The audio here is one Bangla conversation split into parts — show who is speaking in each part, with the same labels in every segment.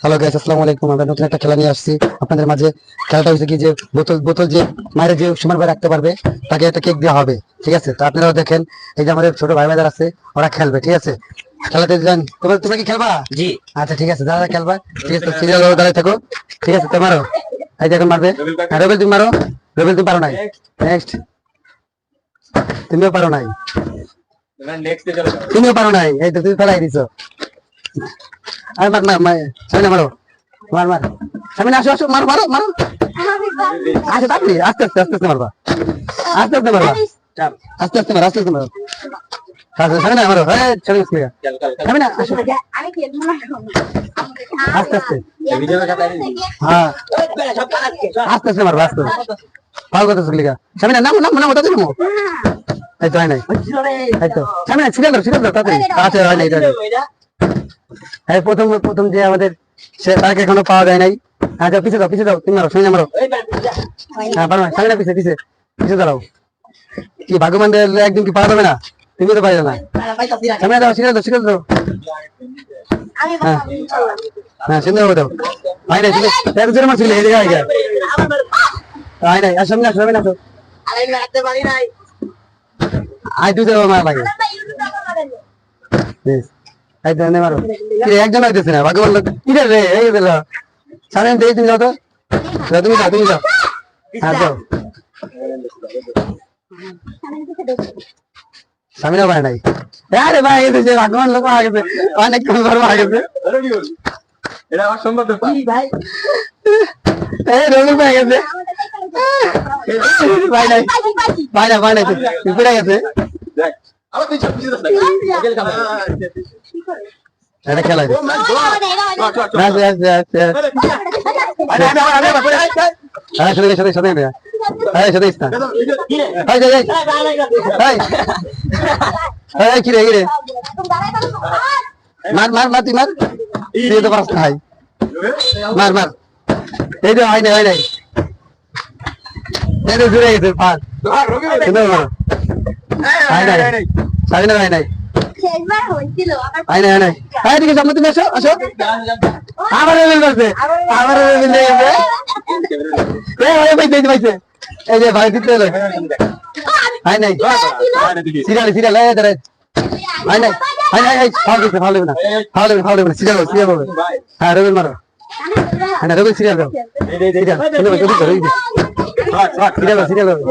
Speaker 1: হ্যালো গাইস, আসসালামু আলাইকুম। আমরা নতুন একটা খেলা নিয়ে আসছি আপনাদের মাঝে। খেলাটা হচ্ছে কি, যে বোতল বোতল যে মায়ের যে সীমার বাইরে রাখতে পারবে তাকে একটা কেক দেওয়া হবে। ঠিক আছে, তো আপনারাও দেখেন, এই যে আমাদের ছোট ভাই ভাইদের আছে, ওরা খেলবে। ঠিক আছে, খেলাতে যান। তোমরা কি খেলবা? জি। আচ্ছা ঠিক আছে, যারা খেলবা ঠিক আছে, সিরিয়াল দাঁড়িয়ে থাকো। ঠিক আছে, তো মারো। এই দেখুন মারবে। হ্যাঁ রবিল, তুমি মারো। রবিল তুমি পারো নাই। নেক্সট। তুমিও পারো নাই। তুমিও পারো নাই, এই তো তুমি ফেলাই দিছো। আরে মার মার মার, সামনে মারো। মার মার, সামনে আসো আসো, মারো মারো মারো। আচ্ছা তাড়াতাড়ি, আস্তে আস্তে আস্তে আস্তে মারবা। আস্তে আস্তে মারবা, আস্তে আস্তে মারো, আস্তে আস্তে মারো। সামনে মারো। হ্যাঁ ছেড়ে দিচ্ছি। সামনে আসো, আস্তে আস্তে। হ্যাঁ আস্তে আস্তে মারবা, আস্তে ভালো কথা শিখলিকা। সামনে নামো নামো নামো, তাড়াতাড়ি নামো। এই তো হয় নাই, এই তো সামনে ছিড়ে দাও, ছিড়ে দাও তাড়াতাড়ি। আচ্ছা হয় নাই, হ্যাঁ প্রথম প্রথম যে আমাদের, সে তাকে এখনো পাওয়া যায় নাই। হ্যাঁ যাও, পিছিয়ে দাও, পিছিয়ে দাও, তুমি মারো, সামনে মারো। হ্যাঁ পারো না, সামনে পিছিয়ে পিছিয়ে পিছিয়ে দাঁড়াও। কি ভাগ্যবান একদিন কি পাওয়া যাবে না? তুমি তো পাইলে না। সামনে দাও, সিরিয়াল দাও, সিরিয়াল দাও। হ্যাঁ হ্যাঁ সুন্দর করে দাও। হয় নাই, এক জোরে মারছিল, এই জায়গায় হয় নাই। আর সামনে আসো, সামনে আসো। আই তুই তো মার লাগে। এই তো মারো। একজন হইতেছে না, ভাগ্যবান লোক। কি রে এই দিল সামনে দিয়ে, তুমি যাও তো। তুমি যাও, তুমি যাও। হ্যাঁ যাও। সামনে পায় নাই। আরে ভাই এই যে ভাগ্যবান লোক আগে গেছে, অনেক কম বড় আগে গেছে। এটা অসম্ভব ব্যাপার ভাই। এই রোল পেয়ে গেছে ভাই। নাই ভাই না, ভাই নাই, তুই পড়ে গেছে। দেখ আবার তুই সব কিছু দাও। এটা খেলা না, হ্যাঁ সাথে সাথে সাথে হ্যাঁ সাথে ইস্তা। কি রে কি রে, মার মার মার, তুই মার, তুই তো পারছ না। মার মার, এই যে হয় নাই, হয় নাই, এই যে জুড়ে গেছে পার। হয় নাই, সাড়ে না, হয় নাই, হয় নাই, হয় নাই। হ্যাঁ ঠিক আছে, তুমি আসো আসো। আবার রেবেল করছে, আবার রেবেল দিয়ে গেছে। এই যে ভাই দিতে হয় নাই, সিরিয়াল সিরিয়াল হয় নাই, হয় নাই, ফাউল দিচ্ছে, ফাউল দেবে না, ফাউল দেবে, ফাউল দেবে না, সিরিয়াল সিরিয়াল হবে। হ্যাঁ রবিল মারো। হ্যাঁ রবিল সিরিয়াল দাও, সিরিয়াল সিরিয়াল সিরিয়াল হবে, সিরিয়াল হবে,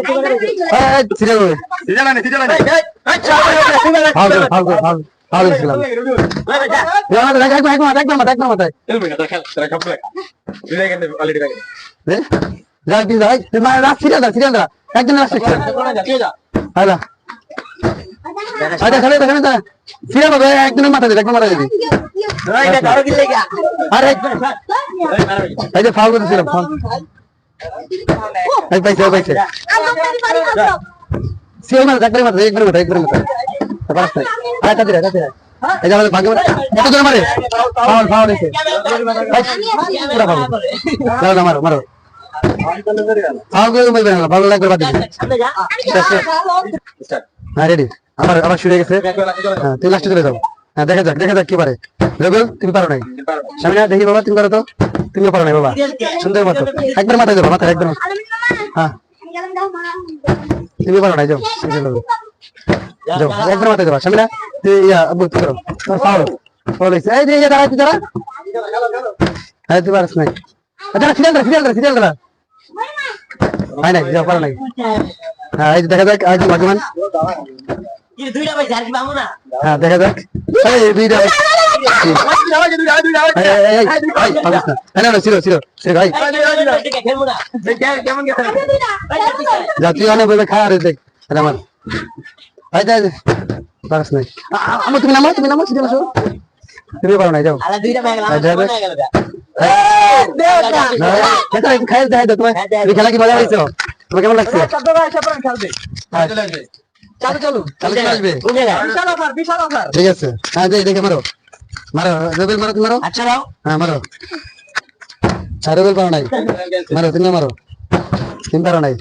Speaker 1: ফাউল করে, ফাউল করে, ফাউল ফাউল দিয়েছিলাম। একদম মাথায়, একদম মাথায়। সিরিয়াল দা, সিরিয়াল দা, একজন লাস্ট হ্যাঁ আচ্ছা খেলে দেখেন, সিরিয়াল হবে, একজনের মাথা দিবি, একদম মাথা দিবি। আরে এই যে ফাউল করতেছিলাম, ফাউল পাইছে, পাইছে। সিরিয়াল মাথা, একবারে মাথা, একবারে মাথা, একবারে মাথা। এই যে আমাদের ভাগ্য এত জোরে মারে, ফাউল ফাউল হয়েছে, পুরা ফাউল। মারো মারো, ফাউল করে বলবে না, ফাউল একবার বাদ দিবি। হ্যাঁ রেডি, আবার আবার শুরু হয়ে গেছে। হ্যাঁ তুই লাস্টে চলে যাও। হ্যাঁ দেখা যাক, দেখা যাক কি পারে। রবিল তুমি পারো নাই, সামনে দেখি বাবা, তুমি পারো তো। তুমিও পারো নাই বাবা, সুন্দর মতো, একবার মাথায় যাবো, মাথায় একবার। হ্যাঁ তুমি পারো নাই, যাও যাও, একবার মাথায় যাবা। সামনে তুই ইয়া বুঝতে করো, তোমার ফাউল ফাউল হয়েছে। এই যে দাঁড়া, তুই দাঁড়া। হ্যাঁ তুই পারছ নাই, দাঁড়া, সিরিয়াল দাঁড়া, সিরিয়াল দাঁড়া, সিরিয়াল দাঁড়া। হয় নাই, যাও পারো নাই। হ্যাঁ এই দেখা যাক আজ ভাগ্যবান। হ্যাঁ দেখা যাক, দুইটা তুই অনেক বলবে খা, আরে দেখ আমার পারস নাই। আমার তুমি নামো, তুমি নামো, সিরিয়াল আসো। তুমি পারো নাই, যাও। খাই দেখাই দাও, তোমার খেলা কি মজা হয়েছে, তোমার কেমন লাগছে? ঠিক আছে, হ্যাঁ দেখে মারো, মারো রবিল, মারো, তুমি মারো। আচ্ছা হ্যাঁ মারো, রবিল পারো নাই, মারো তুমি, মারো তুমি পারো নাই,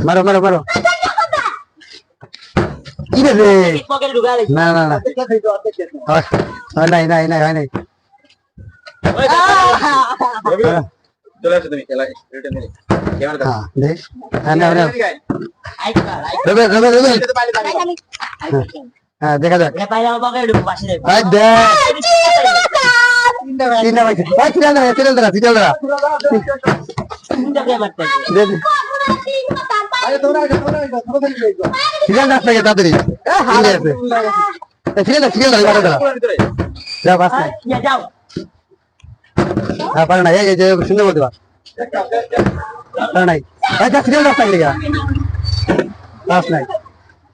Speaker 1: মারো মারো মারো। কি রে, না না না, নাই নাই নাই, হয় নাই।
Speaker 2: চলে আসো তুমি খেলা রিটার্ন নিয়ে ক্যামেরা দাও
Speaker 1: হ্যাঁ দেখ হ্যাঁ না না রবে হ্যাঁ দেখা যাক
Speaker 3: এটা পাইলে আমার বাবা একটু পাশে দেবে
Speaker 1: আই দেখ তিনটা ভাই ভাই সিরিয়াল ধরা
Speaker 3: তিনটা কে মারতে
Speaker 1: দে দে সিরিয়াল দাস লাগে তাড়াতাড়ি সিরিয়াল ধরা যা বাস নাই
Speaker 3: যাও
Speaker 1: হ্যাঁ পারে না এই যে সুন্দর বলতে পারে নাই ভাই যা সিরিয়াল দাস লাগে বাস নাই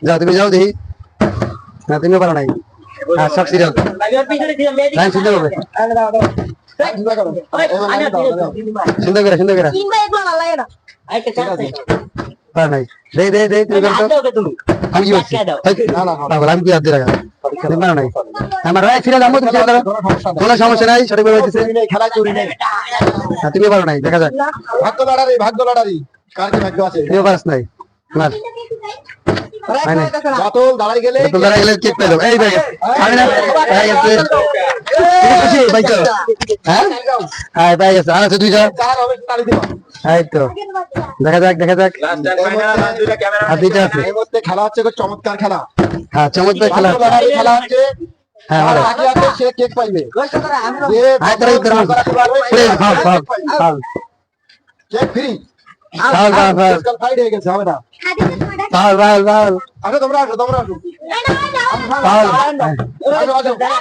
Speaker 1: যাও তুমি যাও দেখি না তুমি পারো নাই হ্যাঁ সব সিরিয়াল
Speaker 3: লাগের পিছনে দিয়ে মেয়ে
Speaker 1: লাইন সুন্দর হবে সুন্দর করে
Speaker 4: তিন ভাই এগুলো ভালো লাগে না
Speaker 3: আইতে চাচ্ছে
Speaker 1: পারে নাই দে তুমি করো
Speaker 3: হাত দাও তুমি
Speaker 1: আমি কি বলছি আমি কি হাত দিয়ে রাখা তুমি পারো নাই আমার ভাই সিরিয়াল আমো তুমি কোনো সমস্যা নাই সঠিক ভাবে হইতেছে
Speaker 2: খেলা চুরি নেই
Speaker 1: হ্যাঁ তুমি পারো নাই দেখা যাক
Speaker 2: ভাগ্য লড়ারি কার কি ভাগ্য আছে
Speaker 1: তুমি পারছ নাই মার হয় নাই
Speaker 2: বাতল দাঁড়াই গেলে
Speaker 1: তো দাঁড়া গেলে কেক পেলো এই ভাই আমি না ভাই গেছে তুমি খুশি ভাই তো হ্যাঁ হ্যাঁ ভাই গেছে আর আছে দুইটা
Speaker 2: কার হবে তালি দিবা
Speaker 1: এই তো দেখা যাক
Speaker 2: লাস্ট টাইম ফাইনাল লাস্ট দুইটা ক্যামেরা
Speaker 1: আর দুইটা আছে
Speaker 2: এই মুহূর্তে খেলা হচ্ছে খুব চমৎকার খেলা
Speaker 1: হ্যাঁ চমৎকার খেলা
Speaker 2: ভাগ্য লড়ারি খেলা হচ্ছে
Speaker 1: হ্যাঁ
Speaker 2: আর
Speaker 1: মারো
Speaker 2: আগে আছে সে কেক পাইবে যে
Speaker 1: আয় তোরা ইতর মার প্লিজ ফাল
Speaker 2: কেক ফ্রি
Speaker 1: ফাল
Speaker 2: আজকাল ফাইট হয়ে গেছে হবে না
Speaker 1: ফাল
Speaker 2: আসো তোমরা আসো
Speaker 1: ফাল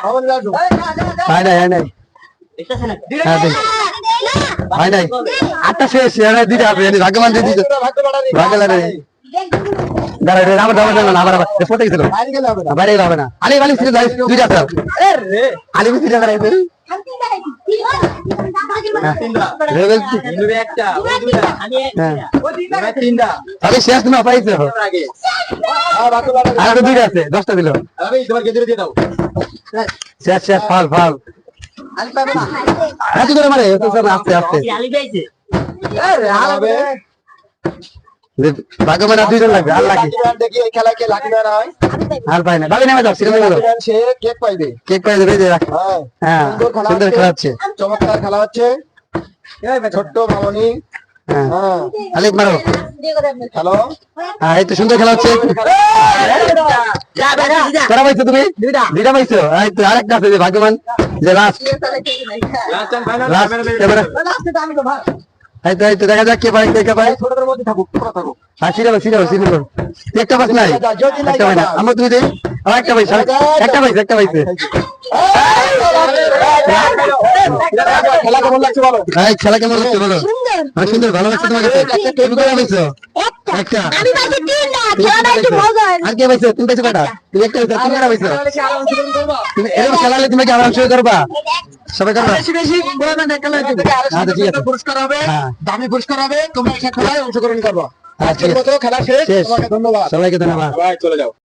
Speaker 2: আমাদের আসো
Speaker 1: হয় নাই
Speaker 3: এটা না
Speaker 1: হ্যাঁ দেখ হয় নাই আটটা শেষ এরা দিতে হবে ভাগ্যবান দিয়ে দিতে
Speaker 2: ভাগ্য লড়ারি
Speaker 1: ভাগ্য লড়ারি দাঁড়া আবার পড়তে গেছিল
Speaker 2: বাইরে গেলে হবে না
Speaker 1: বাইরে হবে না আলি সিরিয়াল দুইটা আছে আলি সিরিয়াল দাঁড়াইছে রেবেল
Speaker 2: ইন্দুবে একটা ওই দুইটা
Speaker 3: আমি
Speaker 1: হ্যাঁ
Speaker 2: ওই তিনটা
Speaker 1: আমি শেষ না পাইছো
Speaker 2: আগে ভাগ্য লড়ারি
Speaker 1: আর তো দুইটা আছে 10টা দিল
Speaker 2: আমি তোমার গেজরে দিয়ে দাও
Speaker 1: শেষ ফাল
Speaker 2: আলি পাবে না
Speaker 1: এত করে মারে তো সব আস্তে
Speaker 3: আলি গাইছে
Speaker 2: হবে
Speaker 1: ভাগ্যবান আর দুইজন লাগবে আর লাগে
Speaker 2: দেখি এই খেলা কে লাকি ম্যান হয়
Speaker 1: আর পাই না ভাবি নেমে যাও সিরিয়াল নেমে যাও
Speaker 2: সে কেক পাইবে
Speaker 1: কেক করে দেবে যে রাখ
Speaker 2: হ্যাঁ
Speaker 1: হ্যাঁ সুন্দর খেলা হচ্ছে
Speaker 2: চমৎকার খেলা হচ্ছে ছোট্ট মামনি
Speaker 1: হ্যাঁ
Speaker 2: হ্যাঁ
Speaker 1: আলিফ মারো
Speaker 2: হ্যালো
Speaker 1: হ্যাঁ এই তো সুন্দর খেলা হচ্ছে তোরা পাইছো তুমি দুইটা পাইছো এই তো আরেকটা আছে যে ভাগ্যবান যে last
Speaker 2: last time final
Speaker 1: last camera এই তো দেখা যাক কে পায়
Speaker 2: ছোটদের মধ্যে থাকুক তোমরা থাকুক
Speaker 1: হ্যাঁ সিরিয়াল একটা পাস নাই একটা পাই না আমরা তুমি দেই আর একটা পাইছে একটা পাইছে
Speaker 2: খেলা কেমন লাগছে বলো
Speaker 1: এই খেলা কেমন লাগছে বলো সুন্দর ভালো লাগছে তোমার কাছে তুমি কয়টা পাইছো একটা
Speaker 4: আমি পাইছি তিনটা খেলাটা একটু মজার
Speaker 1: আর কে পাইছো তুমি পাইছো কয়টা তুমি একটা পাইছো তুমি কয়টা পাইছো তুমি এরকম খেলালে তুমি কি আরাম করে করবা সবাই করবা
Speaker 2: বেশি বড় না খেলা
Speaker 1: আচ্ছা ঠিক আছে
Speaker 2: পুরস্কার হবে
Speaker 1: হ্যাঁ।
Speaker 2: দামি পুরস্কার হবে তোমরা এই খেলায় অংশগ্রহণ করবা
Speaker 1: হ্যাঁ, ঠিক
Speaker 2: আজকের
Speaker 1: আছে।
Speaker 2: মতো খেলা শেষ
Speaker 1: শেষ
Speaker 2: তোমাকে ধন্যবাদ
Speaker 1: সবাইকে ধন্যবাদ
Speaker 2: ভাই চলে যাও